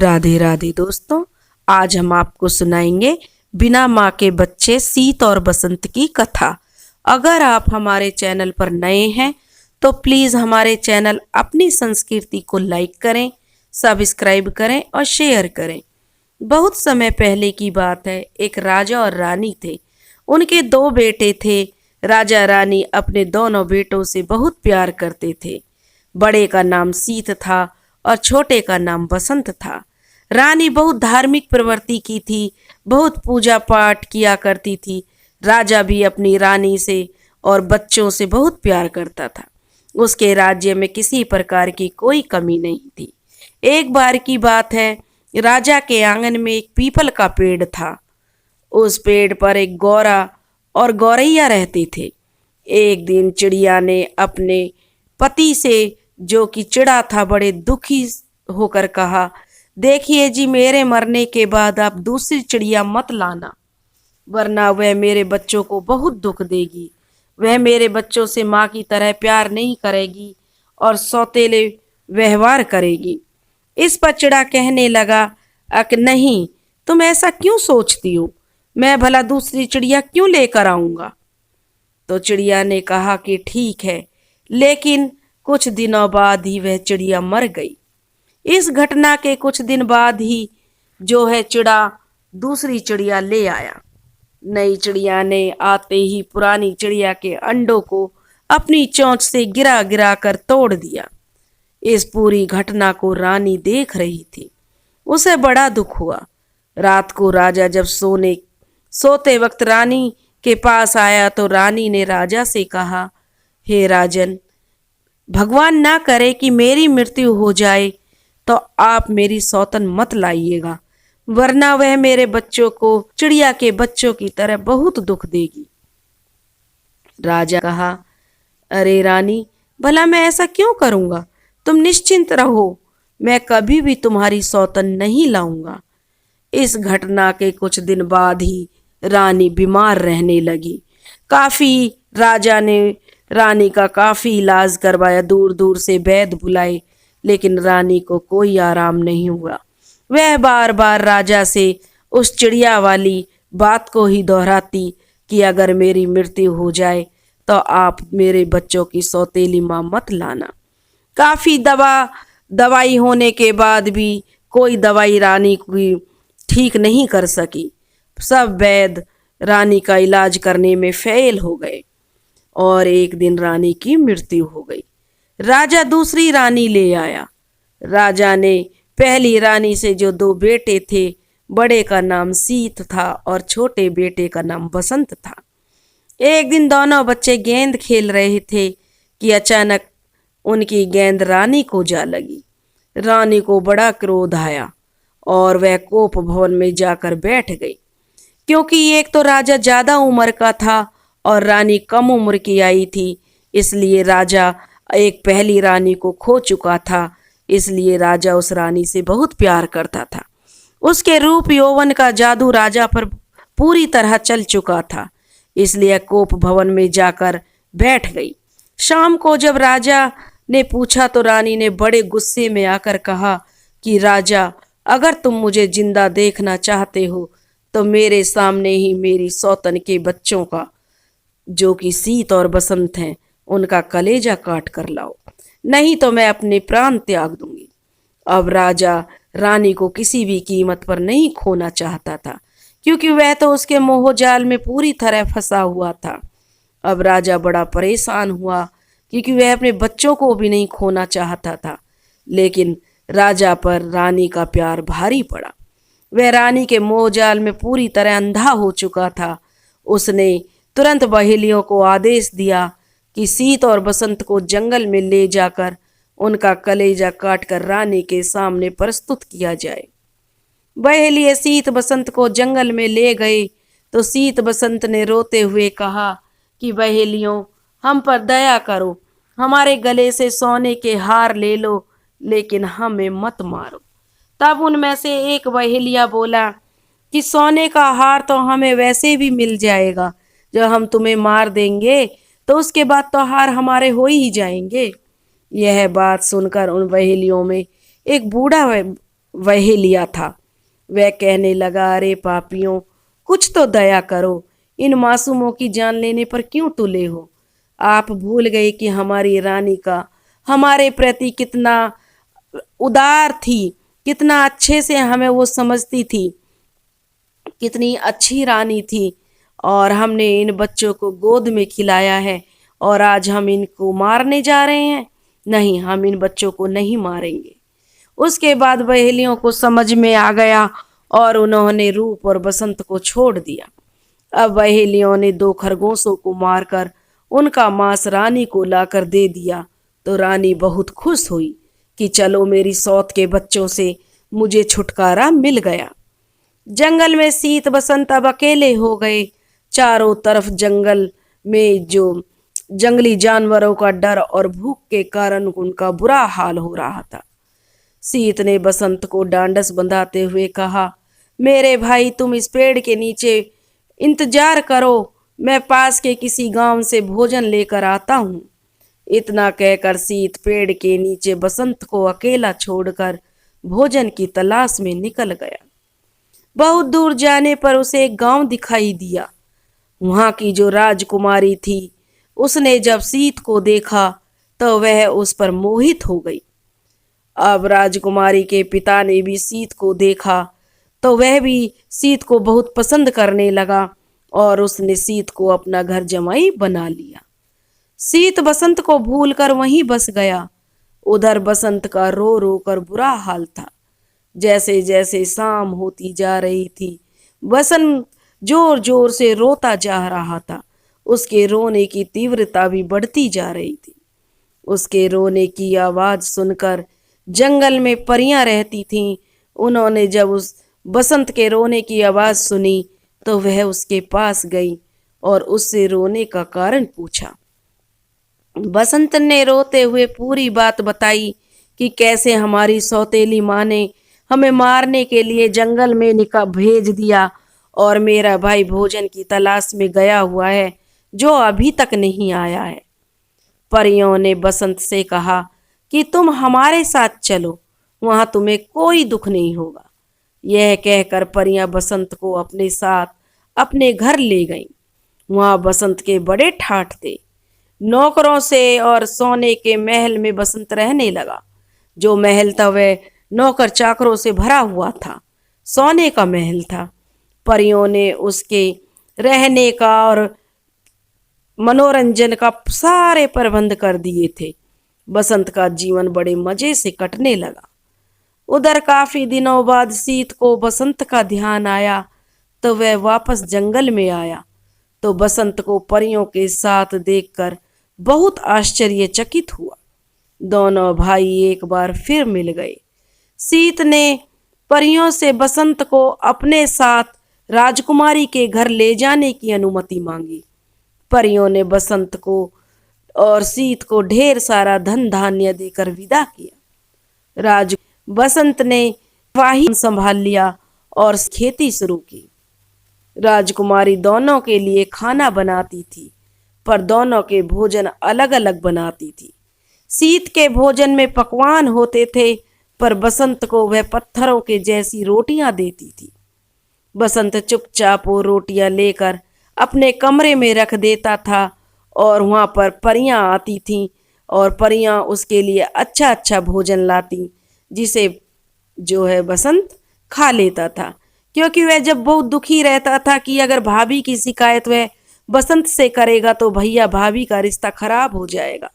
राधे राधे दोस्तों, आज हम आपको सुनाएंगे बिना माँ के बच्चे सीत और बसंत की कथा। अगर आप हमारे चैनल पर नए हैं तो प्लीज़ हमारे चैनल अपनी संस्कृति को लाइक करें, सब्सक्राइब करें और शेयर करें। बहुत समय पहले की बात है, एक राजा और रानी थे। उनके दो बेटे थे। राजा रानी अपने दोनों बेटों से बहुत प्यार करते थे। बड़े का नाम सीत था और छोटे का नाम बसंत था। रानी बहुत धार्मिक प्रवृत्ति की थी, बहुत पूजा पाठ किया करती थी। राजा भी अपनी रानी से और बच्चों से बहुत प्यार करता था। उसके राज्य में किसी प्रकार की कोई कमी नहीं थी। एक बार की बात है, राजा के आंगन में एक पीपल का पेड़ था। उस पेड़ पर एक गौरा और गौरैया रहते थे। एक दिन चिड़िया ने अपने पति से, जो कि चिड़ा था, बड़े दुखी होकर कहा, देखिए जी, मेरे मरने के बाद आप दूसरी चिड़िया मत लाना, वरना वह मेरे बच्चों को बहुत दुख देगी। वह मेरे बच्चों से माँ की तरह प्यार नहीं करेगी और सौतेले व्यवहार करेगी। इस पर चिड़ा कहने लगा, अक नहीं, तुम ऐसा क्यों सोचती हो? मैं भला दूसरी चिड़िया क्यों लेकर आऊंगा? तो चिड़िया ने कहा कि ठीक है, लेकिन कुछ दिनों बाद ही वह चिड़िया मर गई। इस घटना के कुछ दिन बाद ही जो है चिड़ा दूसरी चिड़िया ले आया। नई चिड़िया ने आते ही पुरानी चिड़िया के अंडों को अपनी चोंच से गिरा गिरा कर तोड़ दिया। इस पूरी घटना को रानी देख रही थी। उसे बड़ा दुख हुआ। रात को राजा जब सोते वक्त रानी के पास आया तो रानी ने राजा से कहा, हे राजन, भगवान ना करे कि मेरी मृत्यु हो जाए तो आप मेरी सौतन मत लाइएगा, वरना वह मेरे बच्चों को चिड़िया के बच्चों की तरह बहुत दुख देगी। राजा कहा, अरे रानी, भला मैं ऐसा क्यों करूंगा? तुम निश्चिंत रहो, मैं कभी भी तुम्हारी सौतन नहीं लाऊंगा। इस घटना के कुछ दिन बाद ही रानी बीमार रहने लगी। राजा ने रानी का काफी इलाज करवाया, दूर दूर से वैद्य बुलाए, लेकिन रानी को कोई आराम नहीं हुआ। वह बार बार राजा से उस चिड़िया वाली बात को ही दोहराती कि अगर मेरी मृत्यु हो जाए तो आप मेरे बच्चों की सौतेली माँ मत लाना। काफी दवाई होने के बाद भी कोई दवाई रानी की ठीक नहीं कर सकी। सब वैद्य रानी का इलाज करने में फेल हो गए और एक दिन रानी की मृत्यु हो गई। राजा दूसरी रानी ले आया। राजा ने पहली रानी से जो दो बेटे थे, बड़े का नाम सीत था और छोटे बेटे का नाम बसंत था। एक दिन दोनों बच्चे गेंद खेल रहे थे कि अचानक उनकी गेंद रानी को जा लगी। रानी को बड़ा क्रोध आया और वह कोप भवन में जाकर बैठ गई। क्योंकि एक तो राजा ज्यादा उम्र का था और रानी कम उम्र की आई थी, इसलिए राजा एक पहली रानी को खो चुका था। इसलिए राजा उस रानी से बहुत प्यार करता था। उसके रूप यौवन का जादू राजा पर पूरी तरह चल चुका था, इसलिए कोप भवन में जाकर बैठ गई। शाम को जब राजा ने पूछा तो रानी ने बड़े गुस्से में आकर कहा कि राजा, अगर तुम मुझे जिंदा देखना चाहते हो तो मेरे सामने ही मेरी सौतन के बच्चों का, जो कि सीत और बसंत हैं, उनका कलेजा काट कर लाओ, नहीं तो मैं अपने प्राण त्याग दूंगी। अब राजा रानी को किसी भी कीमत पर नहीं खोना चाहता था, क्योंकि वह तो उसके मोहजाल में पूरी तरह फंसा हुआ था। अब राजा बड़ा परेशान हुआ, क्योंकि वह अपने बच्चों को भी नहीं खोना चाहता था, लेकिन राजा पर रानी का प्यार भारी पड़ा। वह रानी के मोहजाल में पूरी तरह अंधा हो चुका था। उसने तुरंत बहेलियों को आदेश दिया कि सीत और बसंत को जंगल में ले जाकर उनका कलेजा काटकर रानी के सामने प्रस्तुत किया जाए। बहेलिए सीत बसंत को जंगल में ले गए तो सीत बसंत ने रोते हुए कहा कि बहेलियों, हम पर दया करो, हमारे गले से सोने के हार ले लो, लेकिन हमें मत मारो। तब उनमें से एक बहेलिया बोला कि सोने का हार तो हमें वैसे भी मिल जाएगा, जब हम तुम्हें मार देंगे तो उसके बाद तो हार हमारे हो ही जाएंगे। यह बात सुनकर उन बहेलियों में एक बूढ़ा वह लिया था। वह कहने लगा, अरे पापियों, कुछ तो दया करो, इन मासूमों की जान लेने पर क्यों तुले हो? आप भूल गए कि हमारी रानी का हमारे प्रति कितना उदार थी, कितना अच्छे से हमें वो समझती थी, कितनी अच्छी रानी थी। और हमने इन बच्चों को गोद में खिलाया है और आज हम इनको मारने जा रहे हैं? नहीं, हम इन बच्चों को नहीं मारेंगे। उसके बाद बहेलियों को समझ में आ गया और उन्होंने रूप और बसंत को छोड़ दिया। अब बहेलियों ने 2 खरगोशों को मारकर उनका मांस रानी को लाकर दे दिया तो रानी बहुत खुश हुई कि चलो, मेरी सौत के बच्चों से मुझे छुटकारा मिल गया। जंगल में शीत बसंत अब अकेले हो गए। चारों तरफ जंगल में जो जंगली जानवरों का डर और भूख के कारण उनका बुरा हाल हो रहा था। शीत ने बसंत को डांडस बंधाते हुए कहा, मेरे भाई, तुम इस पेड़ के नीचे इंतजार करो, मैं पास के किसी गांव से भोजन लेकर आता हूँ। इतना कहकर शीत पेड़ के नीचे बसंत को अकेला छोड़कर भोजन की तलाश में निकल गया। बहुत दूर जाने पर उसे एक गांव दिखाई दिया। वहां की जो राजकुमारी थी, उसने जब शीत को देखा तो वह उस पर मोहित हो गई। अब राजकुमारी के पिता ने भी शीत को देखा तो वह भी शीत को बहुत पसंद करने लगा और उसने शीत को अपना घर जमाई बना लिया। शीत बसंत को भूलकर वहीं बस गया। उधर बसंत का रो रो कर बुरा हाल था। जैसे जैसे शाम होती जा रही थी, बसंत जोर जोर से रोता जा रहा था। उसके रोने की तीव्रता भी बढ़ती जा रही थी। उसके रोने की आवाज सुनकर जंगल में परियां रहती थीं। उन्होंने जब उस बसंत के रोने की आवाज सुनी तो वह उसके पास गई और उससे रोने का कारण पूछा। बसंत ने रोते हुए पूरी बात बताई कि कैसे हमारी सौतेली माँ ने हमें मारने के लिए जंगल में निकाह भेज दिया और मेरा भाई भोजन की तलाश में गया हुआ है जो अभी तक नहीं आया है। परियों ने बसंत से कहा कि तुम हमारे साथ चलो, वहां तुम्हें कोई दुख नहीं होगा। यह कहकर परियां बसंत को अपने साथ अपने घर ले गईं। वहां बसंत के बड़े ठाठ थे। नौकरों से और सोने के महल में बसंत रहने लगा। जो महल था वह नौकर चाकरों से भरा हुआ था, सोने का महल था। परियों ने उसके रहने का और मनोरंजन का सारे प्रबंध कर दिए थे। बसंत का जीवन बड़े मजे से कटने लगा। उधर काफी दिनों बाद शीत को बसंत का ध्यान आया तो वह वापस जंगल में आया तो बसंत को परियों के साथ देखकर बहुत आश्चर्यचकित हुआ। दोनों भाई एक बार फिर मिल गए। शीत ने परियों से बसंत को अपने साथ राजकुमारी के घर ले जाने की अनुमति मांगी। परियों ने बसंत को और शीत को ढेर सारा धन धान्य देकर विदा किया। बसंत ने वाही संभाल लिया और खेती शुरू की। राजकुमारी दोनों के लिए खाना बनाती थी, पर दोनों के भोजन अलग अलग बनाती थी। शीत के भोजन में पकवान होते थे, पर बसंत को वह पत्थरों के जैसी रोटियां देती थी। बसंत चुपचाप वो रोटियां लेकर अपने कमरे में रख देता था और वहां पर परियां आती थीं और परियां उसके लिए अच्छा अच्छा भोजन लाती, जिसे जो है बसंत खा लेता था। क्योंकि वह जब बहुत दुखी रहता था कि अगर भाभी की शिकायत वह बसंत से करेगा तो भैया भाभी का रिश्ता खराब हो जाएगा।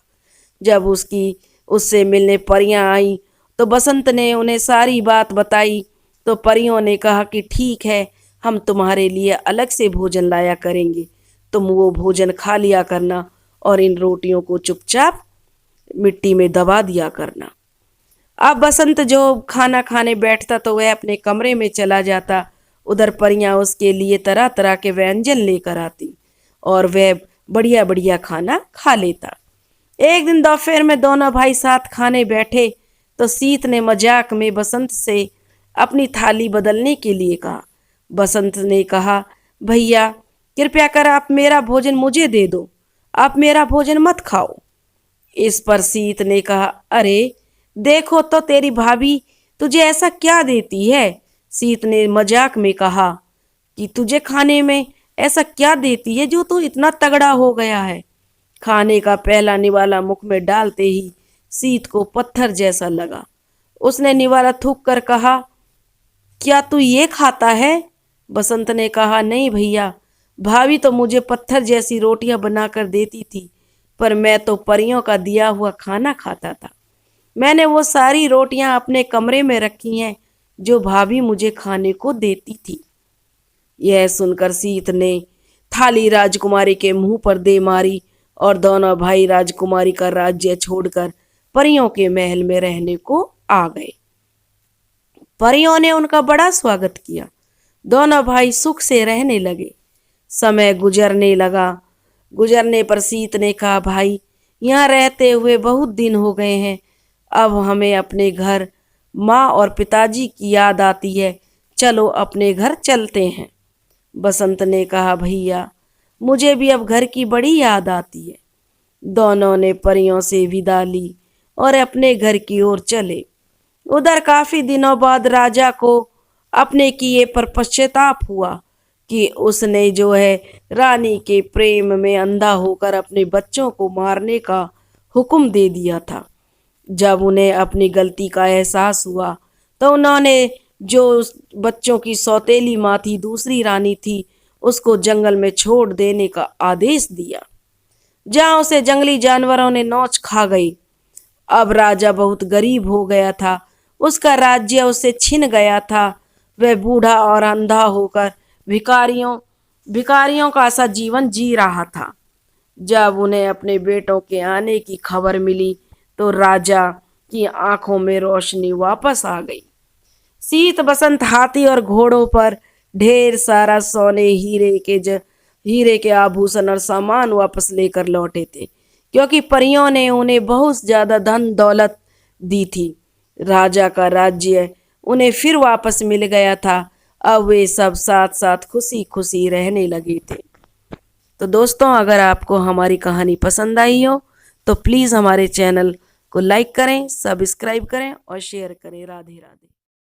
जब उससे मिलने परियां आई तो बसंत ने उन्हें सारी बात बताई तो परियों ने कहा कि ठीक है, हम तुम्हारे लिए अलग से भोजन लाया करेंगे, तुम वो भोजन खा लिया करना और इन रोटियों को चुपचाप मिट्टी में दबा दिया करना। अब बसंत जो खाना खाने बैठता तो वह अपने कमरे में चला जाता। उधर परियां उसके लिए तरह तरह के व्यंजन लेकर आती और वह बढ़िया बढ़िया खाना खा लेता। एक दिन दोपहर में दोनों भाई साथ खाने बैठे तो शीत ने मजाक में बसंत से अपनी थाली बदलने के लिए कहा। बसंत ने कहा, भैया कृपया कर आप मेरा भोजन मुझे दे दो, आप मेरा भोजन मत खाओ। इस पर शीत ने कहा, अरे देखो तो तेरी भाभी तुझे ऐसा क्या देती है? सीत ने मजाक में कहा कि तुझे खाने में ऐसा क्या देती है जो तू इतना तगड़ा हो गया है? खाने का पहला निवाला मुख में डालते ही सीत को पत्थर जैसा लगा। उसने निवाला थूक कर कहा, क्या तू ये खाता है? बसंत ने कहा, नहीं भैया, भाभी तो मुझे पत्थर जैसी रोटियां बनाकर देती थी, पर मैं तो परियों का दिया हुआ खाना खाता था। मैंने वो सारी रोटियां अपने कमरे में रखी हैं जो भाभी मुझे खाने को देती थी। यह सुनकर सीत ने थाली राजकुमारी के मुंह पर दे मारी और दोनों भाई राजकुमारी का राज्य छोड़कर परियों के महल में रहने को आ गए। परियों ने उनका बड़ा स्वागत किया। दोनों भाई सुख से रहने लगे। समय गुजरने लगा। गुजरने पर सीत ने कहा, भाई, यहाँ रहते हुए बहुत दिन हो गए हैं। अब हमें अपने घर, माँ और पिताजी की याद आती है। चलो अपने घर चलते हैं। बसंत ने कहा, भैया, मुझे भी अब घर की बड़ी याद आती है। दोनों ने परियों से विदा ली और अपने घर की ओर चले। उधर काफी दिनों बाद राजा को अपने किए पर पश्चाताप हुआ कि उसने जो है रानी के प्रेम में अंधा होकर अपने बच्चों को मारने का हुक्म दे दिया था। जब उन्हें अपनी गलती का एहसास हुआ तो उन्होंने जो उस बच्चों की सौतेली माँ थी, दूसरी रानी थी, उसको जंगल में छोड़ देने का आदेश दिया, जहां उसे जंगली जानवरों ने नोच खा गई। अब राजा बहुत गरीब हो गया था। उसका राज्य उससे छिन गया था। वह बूढ़ा और अंधा होकर भिखारियों का सा जीवन जी रहा था। जब उन्हें अपने बेटों के आने की खबर मिली तो राजा की आंखों में रोशनी वापस आ गई। सीत बसंत हाथी और घोड़ों पर ढेर सारा सोने हीरे के आभूषण और सामान वापस लेकर लौटे थे, क्योंकि परियों ने उन्हें बहुत ज्यादा धन दौलत दी थी। राजा का राज्य उन्हें फिर वापस मिल गया था। अब वे सब साथ साथ खुशी खुशी रहने लगे थे। तो दोस्तों, अगर आपको हमारी कहानी पसंद आई हो तो प्लीज़ हमारे चैनल को लाइक करें, सब्सक्राइब करें और शेयर करें। राधे राधे।